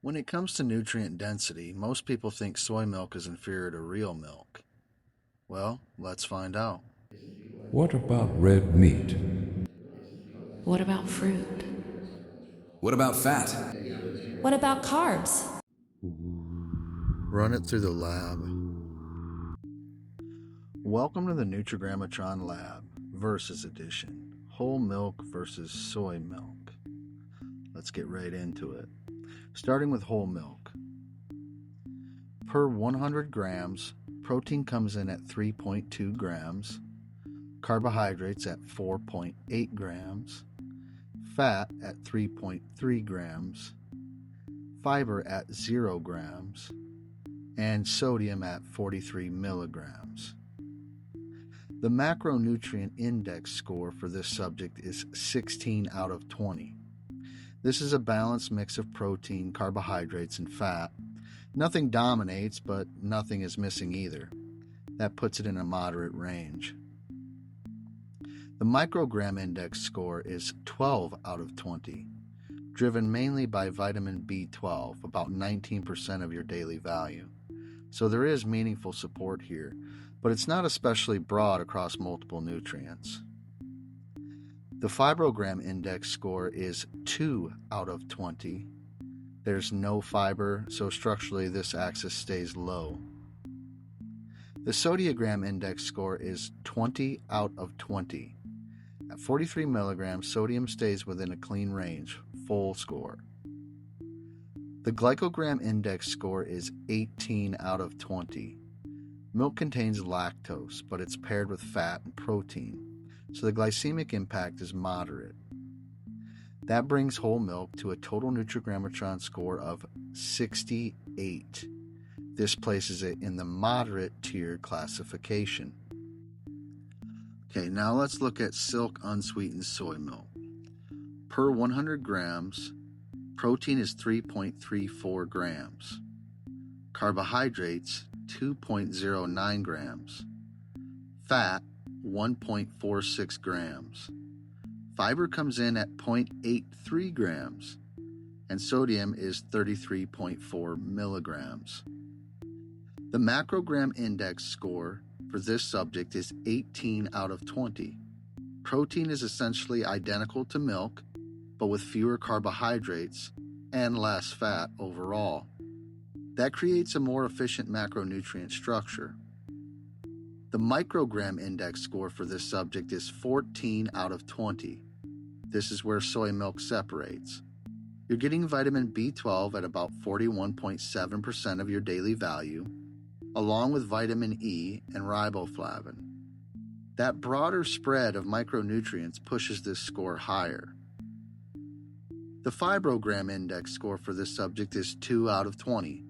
When it comes to nutrient density, most people think soy milk is inferior to real milk. Well, let's find out. What about red meat? What about fruit? What about fat? What about carbs? Run it through the lab. Welcome to the Nutragrammatron lab, Versus Edition, whole milk versus soy milk. Let's get right into it. Starting with whole milk. Per 100 grams, protein comes in at 3.2 grams, carbohydrates at 4.8 grams, fat at 3.3 grams, fiber at 0 grams, and sodium at 43 milligrams. The macronutrient index score for this subject is 16 out of 20. This is a balanced mix of protein, carbohydrates, and fat. Nothing dominates, but nothing is missing either. That puts it in a moderate range. The microgram index score is 12 out of 20, driven mainly by vitamin B12, about 19% of your daily value. So there is meaningful support here, but it's not especially broad across multiple nutrients. The fibrogram index score is 2 out of 20. There's no fiber, so structurally this axis stays low. The sodiogram index score is 20 out of 20. At 43 milligrams, sodium stays within a clean range, full score. The glycogram index score is 18 out of 20. Milk contains lactose, but it's paired with fat and protein, so the glycemic impact is moderate. That brings whole milk to a total Nutragrammatron score of 68. This places it in the moderate tier classification. Okay, now let's look at silk unsweetened soy milk. Per 100 grams, protein is 3.34 grams. Carbohydrates, 2.09 grams. Fat, 1.46 grams. Fiber comes in at 0.83 grams, and sodium is 33.4 milligrams. The macrogram index score for this subject is 18 out of 20. Protein is essentially identical to milk, but with fewer carbohydrates and less fat overall. That creates a more efficient macronutrient structure. The microgram index score for this subject is 14 out of 20. This is where soy milk separates. You're getting vitamin B12 at about 41.7% of your daily value, along with vitamin E and riboflavin. That broader spread of micronutrients pushes this score higher. The fibrogram index score for this subject is 2 out of 20.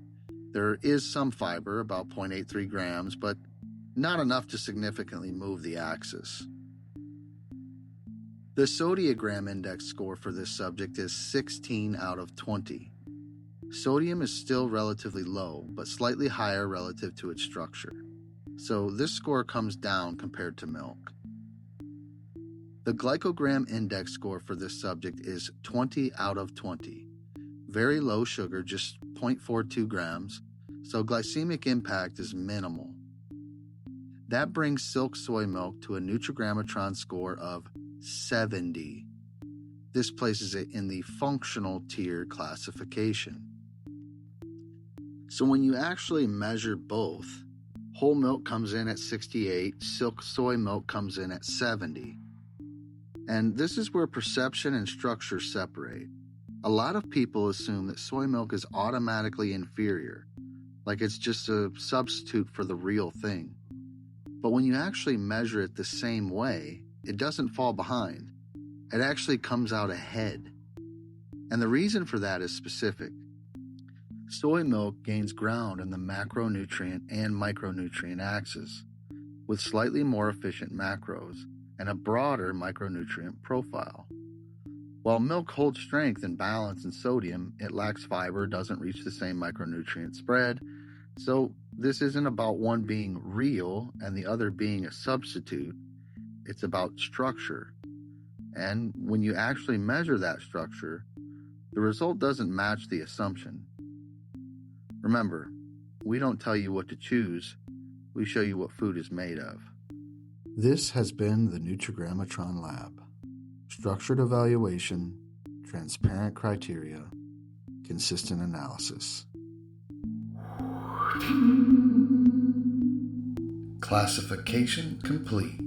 There is some fiber, about 0.83 grams, but not enough to significantly move the axis. The sodiogram index score for this subject is 16 out of 20. Sodium is still relatively low, but slightly higher relative to its structure. So this score comes down compared to milk. The glycogram index score for this subject is 20 out of 20. Very low sugar, just 0.42 grams, so glycemic impact is minimal. That brings silk soy milk to a Nutragrammatron score of 70. This places it in the functional tier classification. So when you actually measure both, whole milk comes in at 68, silk soy milk comes in at 70. And this is where perception and structure separate. A lot of people assume that soy milk is automatically inferior, like it's just a substitute for the real thing. But when you actually measure it the same way, it doesn't fall behind. It actually comes out ahead. And the reason for that is specific. Soy milk gains ground in the macronutrient and micronutrient axis, with slightly more efficient macros and a broader micronutrient profile. While milk holds strength and balance in sodium, it lacks fiber, doesn't reach the same micronutrient spread. So this isn't about one being real and the other being a substitute. It's about structure. And when you actually measure that structure, the result doesn't match the assumption. Remember, we don't tell you what to choose, we show you what food is made of. This has been the Nutragrammatron Lab. Structured evaluation, transparent criteria, consistent analysis. Classification complete.